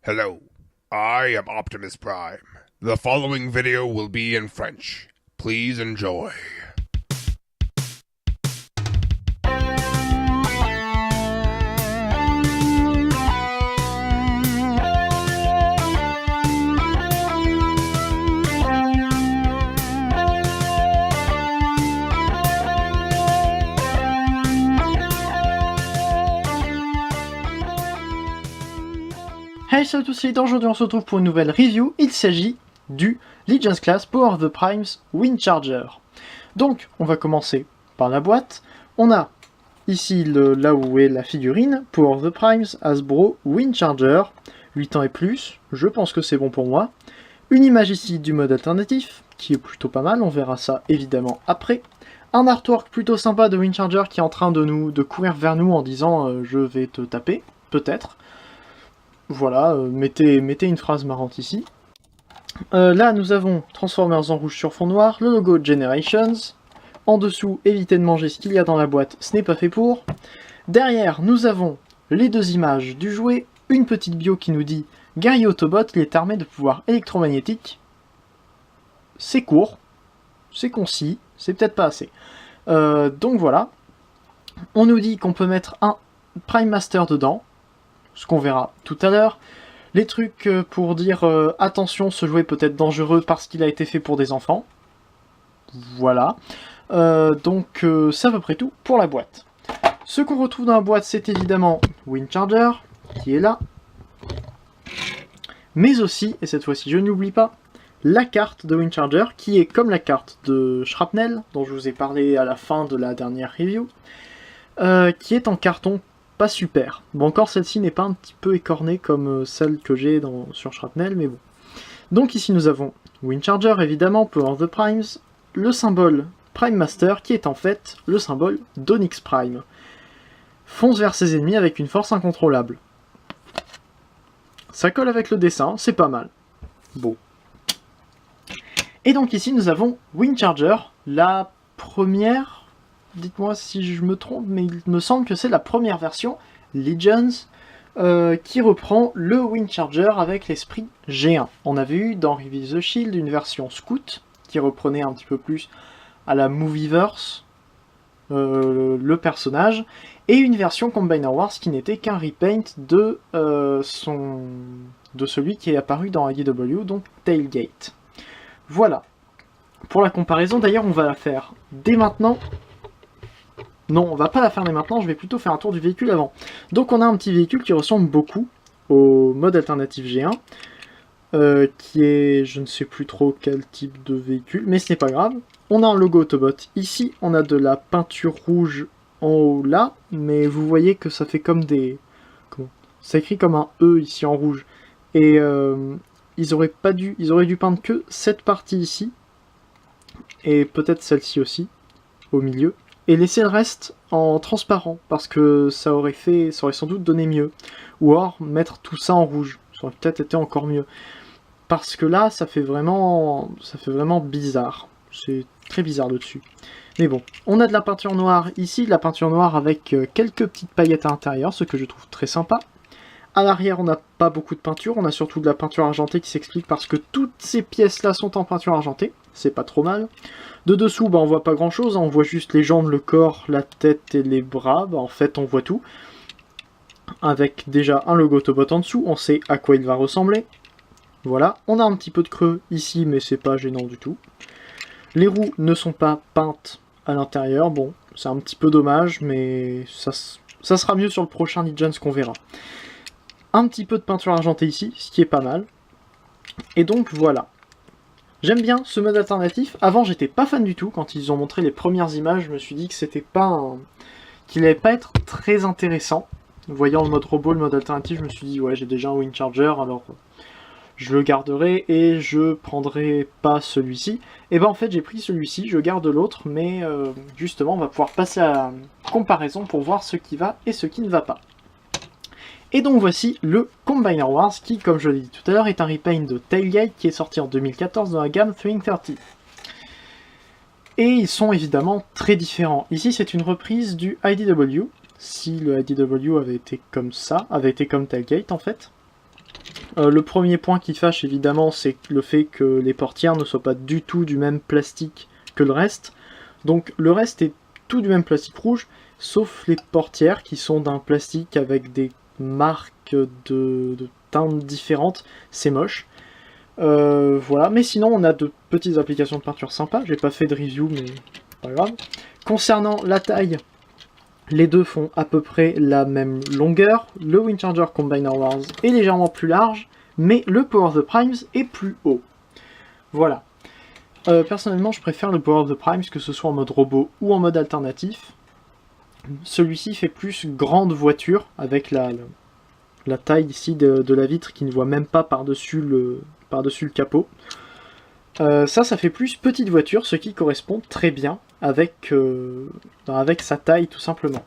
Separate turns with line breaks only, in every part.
Hello, I am Optimus Prime. The following video will be in French. Please enjoy.
Hey, salut à tous, c'est Leader. Aujourd'hui on se retrouve pour une nouvelle review. Il s'agit du Legends Class Power of the Primes Windcharger. Donc, on va commencer par la boîte. On a ici là où est la figurine, Power of the Primes, Hasbro Windcharger, 8 ans et plus, je pense que c'est bon pour moi. Une image ici du mode alternatif, qui est plutôt pas mal, on verra ça évidemment après. Un artwork plutôt sympa de Windcharger qui est en train de courir vers nous en disant je vais te taper, peut-être. Voilà, mettez une phrase marrante ici. Là, nous avons Transformers en rouge sur fond noir, le logo Generations. En dessous, évitez de manger ce qu'il y a dans la boîte, ce n'est pas fait pour. Derrière, nous avons les deux images du jouet, une petite bio qui nous dit « Guerrier Autobot, il est armé de pouvoirs électromagnétiques ». C'est court, c'est concis, c'est peut-être pas assez. Donc voilà. On nous dit qu'on peut mettre un Prime Master dedans, ce qu'on verra tout à l'heure. Les trucs pour dire attention, ce jouet peut être dangereux parce qu'il a été fait pour des enfants. Voilà. Donc c'est à peu près tout pour la boîte. Ce qu'on retrouve dans la boîte, c'est évidemment Windcharger, qui est là. Mais aussi, et cette fois-ci je n'oublie pas, la carte de Windcharger, qui est comme la carte de Shrapnel, dont je vous ai parlé à la fin de la dernière review, qui est en carton pas super. Bon, encore celle-ci n'est pas un petit peu écornée comme celle que j'ai sur Shrapnel, mais bon. Donc ici nous avons Windcharger évidemment, Power of the Primes, le symbole Prime Master qui est en fait le symbole d'Onyx Prime. Fonce vers ses ennemis avec une force incontrôlable. Ça colle avec le dessin, c'est pas mal. Bon. Et donc ici nous avons Windcharger, la première... Dites-moi si je me trompe, mais il me semble que c'est la première version, Legends, qui reprend le Windcharger avec l'esprit G1. On avait eu dans Reveal the Shield une version Scout, qui reprenait un petit peu plus à la Movieverse le personnage, et une version Combiner Wars qui n'était qu'un repaint de celui qui est apparu dans IDW, donc Tailgate. Voilà. Pour la comparaison, d'ailleurs, on va la faire dès maintenant. Non, on va pas la faire dès maintenant, je vais plutôt faire un tour du véhicule avant. Donc on a un petit véhicule qui ressemble beaucoup au mode alternatif G1, qui est, je ne sais plus trop quel type de véhicule, mais ce n'est pas grave. On a un logo Autobot ici, on a de la peinture rouge en haut là, mais vous voyez que ça fait comme des... Comment ça écrit comme un E ici en rouge. Et ils auraient dû peindre que cette partie ici, et peut-être celle-ci aussi, au milieu. Et laisser le reste en transparent, parce que ça aurait sans doute donné mieux. Ou alors mettre tout ça en rouge, ça aurait peut-être été encore mieux. Parce que là, ça fait vraiment bizarre. C'est très bizarre de dessus. Mais bon, on a de la peinture noire ici, de la peinture noire avec quelques petites paillettes à l'intérieur, ce que je trouve très sympa. À l'arrière, on n'a pas beaucoup de peinture, on a surtout de la peinture argentée qui s'explique parce que toutes ces pièces-là sont en peinture argentée. C'est pas trop mal. De dessous, on voit pas grand-chose, on voit juste les jambes, le corps, la tête et les bras. En fait, on voit tout. Avec déjà un logo Autobot en dessous, on sait à quoi il va ressembler. Voilà, on a un petit peu de creux ici, mais c'est pas gênant du tout. Les roues ne sont pas peintes à l'intérieur, bon, c'est un petit peu dommage, mais ça sera mieux sur le prochain Legends qu'on verra. Un petit peu de peinture argentée ici, ce qui est pas mal. Et donc voilà. J'aime bien ce mode alternatif. Avant, j'étais pas fan du tout. Quand ils ont montré les premières images, je me suis dit que c'était pas qu'il allait pas être très intéressant. Voyant le mode robot, le mode alternatif, je me suis dit ouais, j'ai déjà un Windcharger, alors je le garderai et je prendrai pas celui-ci. Et ben en fait, j'ai pris celui-ci, je garde l'autre, mais justement, on va pouvoir passer à la comparaison pour voir ce qui va et ce qui ne va pas. Et donc voici le Combiner Wars qui, comme je l'ai dit tout à l'heure, est un repaint de Tailgate qui est sorti en 2014 dans la gamme Swing 30. Et ils sont évidemment très différents. Ici c'est une reprise du IDW, si le IDW avait été comme ça, avait été comme Tailgate en fait. Le premier point qui fâche évidemment, c'est le fait que les portières ne soient pas du tout du même plastique que le reste. Donc le reste est tout du même plastique rouge, sauf les portières qui sont d'un plastique avec des marques de teintes différentes. C'est moche. Voilà, mais sinon on a de petites applications de peinture sympas. J'ai pas fait de review, mais pas grave. Concernant la taille, les deux font à peu près la même longueur. Le Windcharger Combiner Wars est légèrement plus large, mais le Power of the Primes est plus haut. Voilà. Personnellement, je préfère le Power of the Primes, que ce soit en mode robot ou en mode alternatif. Celui-ci fait plus grande voiture, avec la taille ici de la vitre qui ne voit même pas par-dessus le capot. Ça fait plus petite voiture, ce qui correspond très bien avec sa taille tout simplement.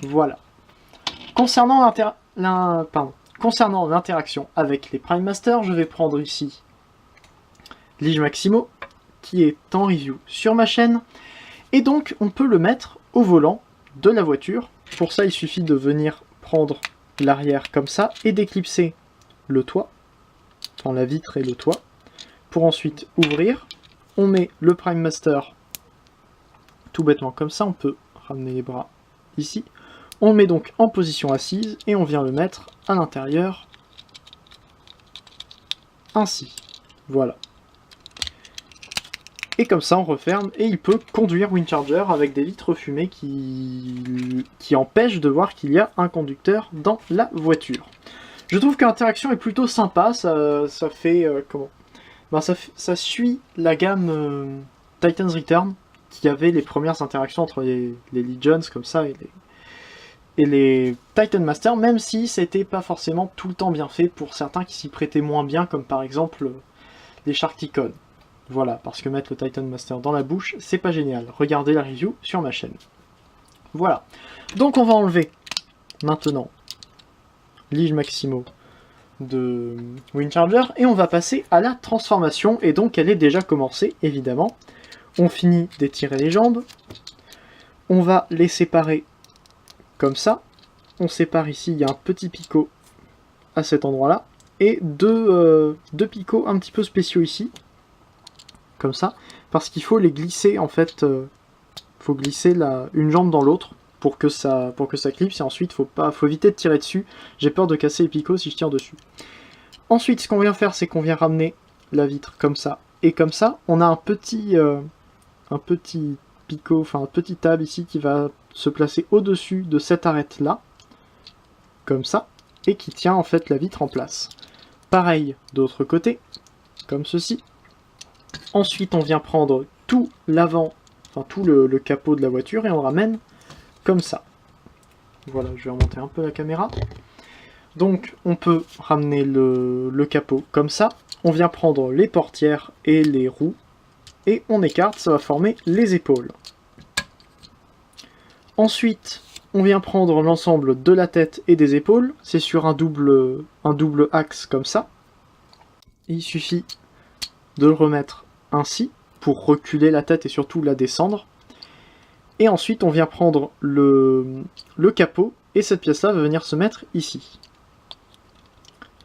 Voilà. Concernant l'interaction avec les Prime Master, je vais prendre ici Lige Maximo, qui est en review sur ma chaîne, et donc on peut le mettre au volant de la voiture. Pour ça, il suffit de venir prendre l'arrière comme ça et d'éclipser le toit, enfin la vitre et le toit, pour ensuite ouvrir. On met le Prime Master tout bêtement comme ça, on peut ramener les bras ici. On le met donc en position assise et on vient le mettre à l'intérieur, ainsi. Voilà. Et comme ça on referme et il peut conduire Windcharger avec des vitres fumées qui empêchent de voir qu'il y a un conducteur dans la voiture. Je trouve que l'interaction est plutôt sympa, ça fait comment ça suit la gamme Titan's Return, qui avait les premières interactions entre les Legions comme ça et les Titan Master, même si c'était pas forcément tout le temps bien fait pour certains qui s'y prêtaient moins bien, comme par exemple les Sharkticon. Voilà, parce que mettre le Titan Master dans la bouche, c'est pas génial. Regardez la review sur ma chaîne. Voilà. Donc on va enlever maintenant Lige Maximo de Windcharger et on va passer à la transformation. Et donc elle est déjà commencée, évidemment. On finit d'étirer les jambes. On va les séparer comme ça. On sépare ici, il y a un petit picot à cet endroit-là. Et deux picots un petit peu spéciaux ici. Comme ça. Parce qu'il faut les glisser, en fait. Faut glisser une jambe dans l'autre pour que ça clipse. Et ensuite, faut éviter de tirer dessus. J'ai peur de casser les picots si je tire dessus. Ensuite, ce qu'on vient faire, c'est qu'on vient ramener la vitre comme ça. Et comme ça, on a un petit picot, enfin un petit tab ici qui va se placer au-dessus de cette arête-là. Comme ça. Et qui tient en fait la vitre en place. Pareil de l'autre côté. Comme ceci. Ensuite, on vient prendre tout l'avant, enfin tout le capot de la voiture et on le ramène comme ça. Voilà, je vais remonter un peu la caméra. Donc, on peut ramener le capot comme ça. On vient prendre les portières et les roues et on écarte, ça va former les épaules. Ensuite, on vient prendre l'ensemble de la tête et des épaules. C'est sur un double axe comme ça. Et il suffit de le remettre ainsi pour reculer la tête et surtout la descendre. Et ensuite on vient prendre le capot et cette pièce là va venir se mettre ici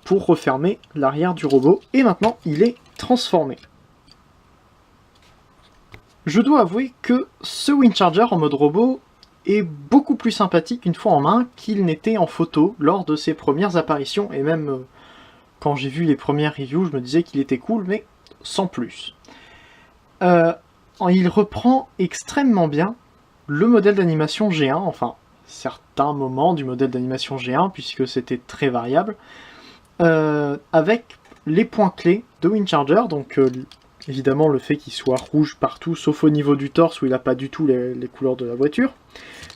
pour refermer l'arrière du robot. Et maintenant il est transformé. Je dois avouer que ce Windcharger en mode robot est beaucoup plus sympathique une fois en main qu'il n'était en photo lors de ses premières apparitions. Et même quand j'ai vu les premières reviews, je me disais qu'il était cool, mais sans plus. Il reprend extrêmement bien le modèle d'animation G1, enfin certains moments du modèle d'animation G1, puisque c'était très variable, avec les points clés de Windcharger, donc évidemment le fait qu'il soit rouge partout, sauf au niveau du torse où il n'a pas du tout les couleurs de la voiture,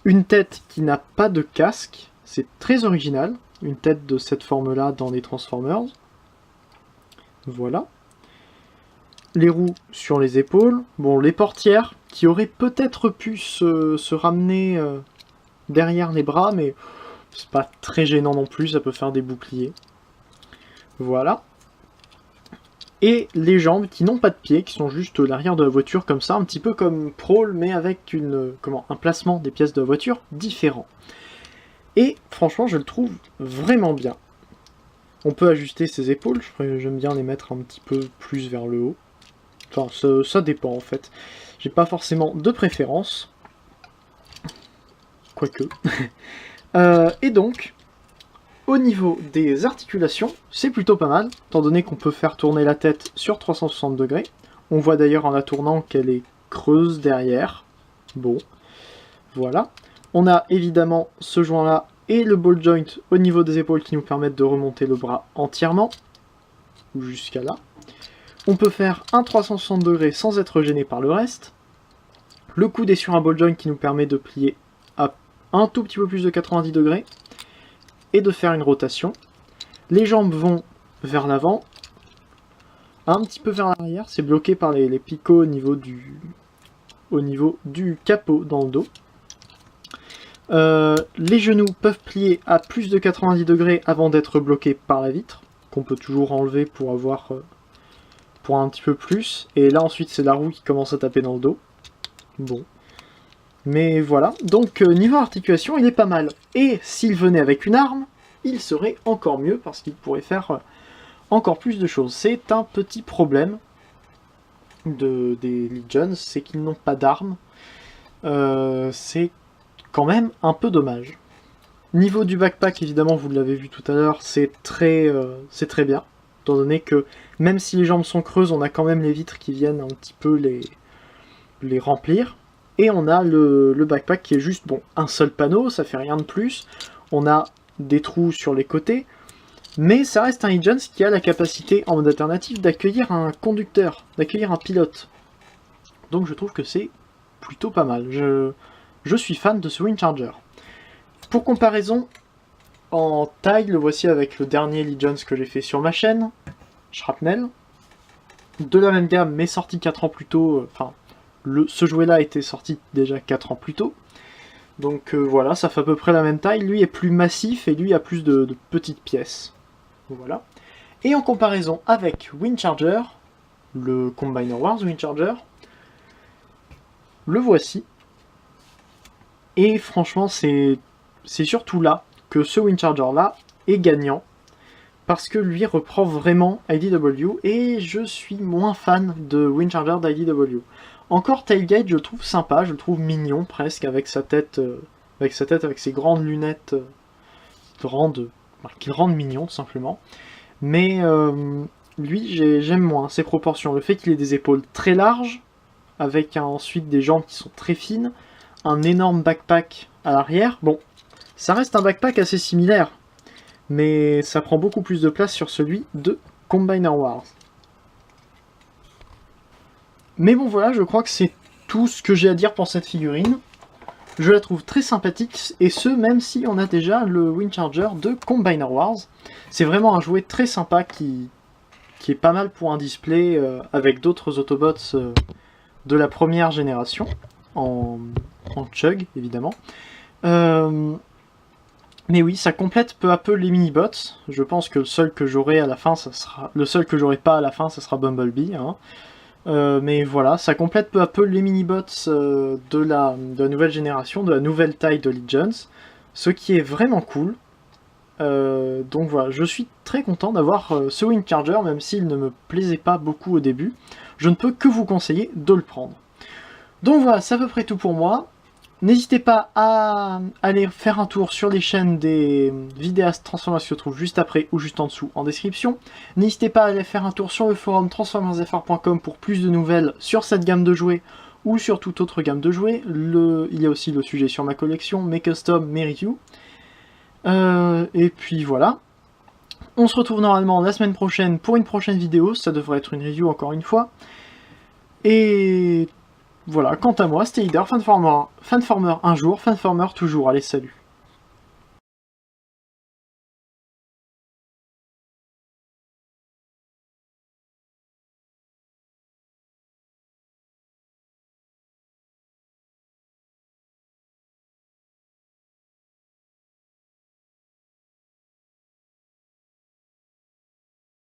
une tête qui n'a pas de casque, c'est très original, une tête de cette forme-là dans les Transformers, voilà. Les roues sur les épaules, bon les portières qui auraient peut-être pu se ramener derrière les bras, mais c'est pas très gênant non plus, ça peut faire des boucliers. Voilà. Et les jambes qui n'ont pas de pieds, qui sont juste l'arrière de la voiture comme ça, un petit peu comme Prowl, mais avec un placement des pièces de la voiture différent. Et franchement je le trouve vraiment bien. On peut ajuster ses épaules, j'aime bien les mettre un petit peu plus vers le haut. Enfin, ça dépend en fait. J'ai pas forcément de préférence. Quoique. Et donc, au niveau des articulations, c'est plutôt pas mal, étant donné qu'on peut faire tourner la tête sur 360 degrés. On voit d'ailleurs en la tournant qu'elle est creuse derrière. Bon, voilà. On a évidemment ce joint-là et le ball joint au niveau des épaules qui nous permettent de remonter le bras entièrement, ou jusqu'à là. On peut faire un 360 degrés sans être gêné par le reste. Le coude est sur un ball joint qui nous permet de plier à un tout petit peu plus de 90 degrés et de faire une rotation. Les jambes vont vers l'avant, un petit peu vers l'arrière, c'est bloqué par les picots au niveau du capot dans le dos. Les genoux peuvent plier à plus de 90 degrés avant d'être bloqués par la vitre, qu'on peut toujours enlever pour avoir pour un petit peu plus. Et là ensuite c'est la roue qui commence à taper dans le dos. Bon. Mais voilà, donc niveau articulation il est pas mal. Et s'il venait avec une arme, il serait encore mieux parce qu'il pourrait faire encore plus de choses. C'est un petit problème des Legions, c'est qu'ils n'ont pas d'armes. C'est quand même un peu dommage. Niveau du backpack, évidemment, vous l'avez vu tout à l'heure, c'est très bien. Étant donné que même si les jambes sont creuses, on a quand même les vitres qui viennent un petit peu les remplir. Et on a le backpack qui est juste, bon, un seul panneau, ça fait rien de plus. On a des trous sur les côtés. Mais ça reste un Legions qui a la capacité, en mode alternatif, d'accueillir un conducteur, d'accueillir un pilote. Donc je trouve que c'est plutôt pas mal. Je suis fan de ce Windcharger. Pour comparaison, en taille, le voici avec le dernier Legions que j'ai fait sur ma chaîne, Shrapnel. De la même gamme, mais sorti 4 ans plus tôt, enfin, ce jouet-là était sorti déjà 4 ans plus tôt. Donc voilà, ça fait à peu près la même taille. Lui est plus massif et lui a plus de petites pièces. Voilà. Et en comparaison avec Windcharger, le Combiner Wars Windcharger, le voici. Et franchement, c'est surtout là que ce Windcharger là est gagnant. Parce que lui reprend vraiment IDW et je suis moins fan de Windcharger d'IDW. Encore Tailgate, je le trouve sympa, je le trouve mignon presque avec sa tête, avec ses grandes lunettes qui le rendent mignon tout simplement. Mais lui, j'aime moins ses proportions. Le fait qu'il ait des épaules très larges, avec ensuite des jambes qui sont très fines, un énorme backpack à l'arrière. Bon, ça reste un backpack assez similaire, mais ça prend beaucoup plus de place sur celui de Combiner Wars. Mais bon voilà, je crois que c'est tout ce que j'ai à dire pour cette figurine. Je la trouve très sympathique, et ce, même si on a déjà le Windcharger de Combiner Wars. C'est vraiment un jouet très sympa qui est pas mal pour un display avec d'autres Autobots de la première génération, en chug évidemment. Mais oui, ça complète peu à peu les mini-bots. Je pense que le seul que j'aurai à la fin, ça sera... Le seul que j'aurai pas à la fin, ça sera Bumblebee, hein. Mais voilà, ça complète peu à peu les mini-bots de la nouvelle génération, de la nouvelle taille de Legions, ce qui est vraiment cool. Donc voilà, je suis très content d'avoir ce Windcharger, même s'il ne me plaisait pas beaucoup au début. Je ne peux que vous conseiller de le prendre. Donc voilà, c'est à peu près tout pour moi. N'hésitez pas à aller faire un tour sur les chaînes des vidéastes Transformers qui se trouvent juste après ou juste en dessous en description. N'hésitez pas à aller faire un tour sur le forum transformersfr.com pour plus de nouvelles sur cette gamme de jouets ou sur toute autre gamme de jouets. Il y a aussi le sujet sur ma collection, mes customs, mes reviews. Et puis voilà. On se retrouve normalement la semaine prochaine pour une prochaine vidéo. Ça devrait être une review encore une fois. Et... voilà, quant à moi, c'était Leader, Fanformer un jour, Fanformer toujours, allez salut.